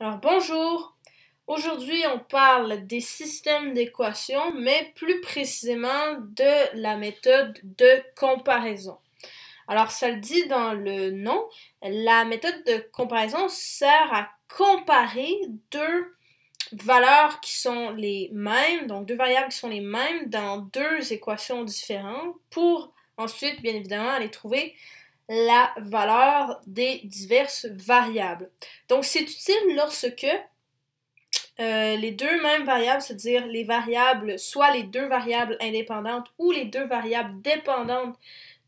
Alors bonjour, aujourd'hui on parle des systèmes d'équations, mais plus précisément de la méthode de comparaison. Alors ça le dit dans le nom, la méthode de comparaison sert à comparer deux valeurs qui sont les mêmes, donc deux variables qui sont les mêmes dans deux équations différentes pour ensuite bien évidemment aller trouver la valeur des diverses variables. Donc c'est utile lorsque les deux mêmes variables, c'est-à-dire les variables, soit les deux variables indépendantes ou les deux variables dépendantes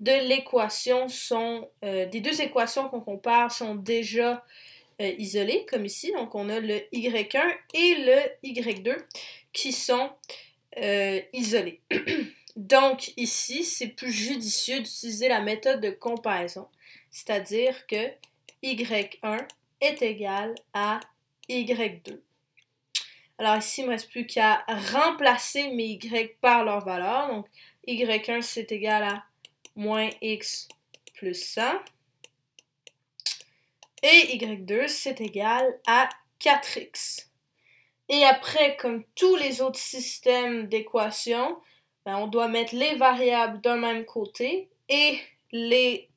de l'équation sont, des deux équations qu'on compare sont déjà isolées, comme ici. Donc on a le y1 et le y2 qui sont isolés. Donc ici, c'est plus judicieux d'utiliser la méthode de comparaison, c'est-à-dire que y1 est égal à y2. Alors ici, il ne me reste plus qu'à remplacer mes y par leur valeur. Donc y1, c'est égal à moins x plus 100. Et y2, c'est égal à 4x. Et après, comme tous les autres systèmes d'équations, ben, on doit mettre les variables d'un même côté et les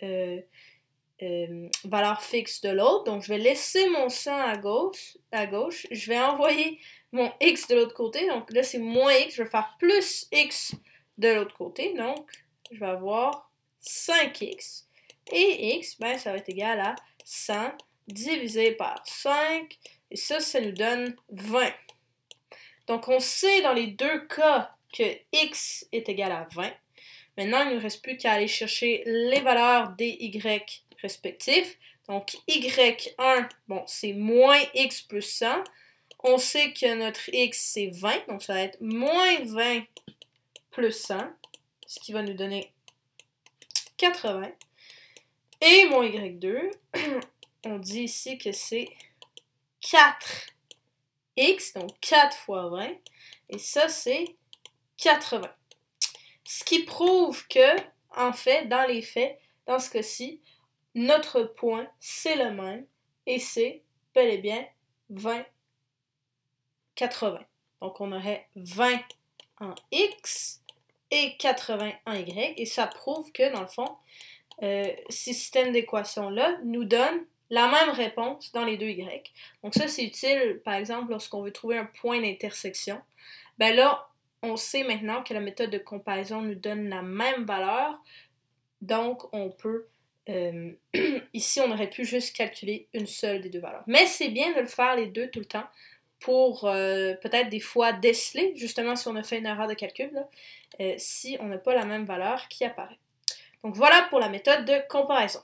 valeurs fixes de l'autre. Donc, je vais laisser mon 100 à gauche. Je vais envoyer mon x de l'autre côté. Donc, là, c'est moins x. Je vais faire plus x de l'autre côté. Donc, je vais avoir 5x. Et x, ben, ça va être égal à 100 divisé par 5. Et ça nous donne 20. Donc, on sait dans les deux cas que x est égal à 20. Maintenant, il ne nous reste plus qu'à aller chercher les valeurs des y respectifs. Donc, y1, bon, c'est moins x plus 100. On sait que notre x, c'est 20. Donc, ça va être moins 20 plus 100, ce qui va nous donner 80. Et mon y2, on dit ici que c'est 4x, donc 4 fois 20. Et ça, c'est 80. Ce qui prouve que, en fait, dans les faits, dans ce cas-ci, notre point, c'est le même, et c'est bel et bien 20, 80. Donc, on aurait 20 en x et 80 en y, et ça prouve que, dans le fond, ces systèmes d'équations-là nous donnent la même réponse dans les deux y. Donc ça, c'est utile, par exemple, lorsqu'on veut trouver un point d'intersection. Ben là, on sait maintenant que la méthode de comparaison nous donne la même valeur, donc on peut, ici, on aurait pu juste calculer une seule des deux valeurs. Mais c'est bien de le faire les deux tout le temps pour peut-être des fois déceler, justement si on a fait une erreur de calcul, là, si on n'a pas la même valeur qui apparaît. Donc voilà pour la méthode de comparaison.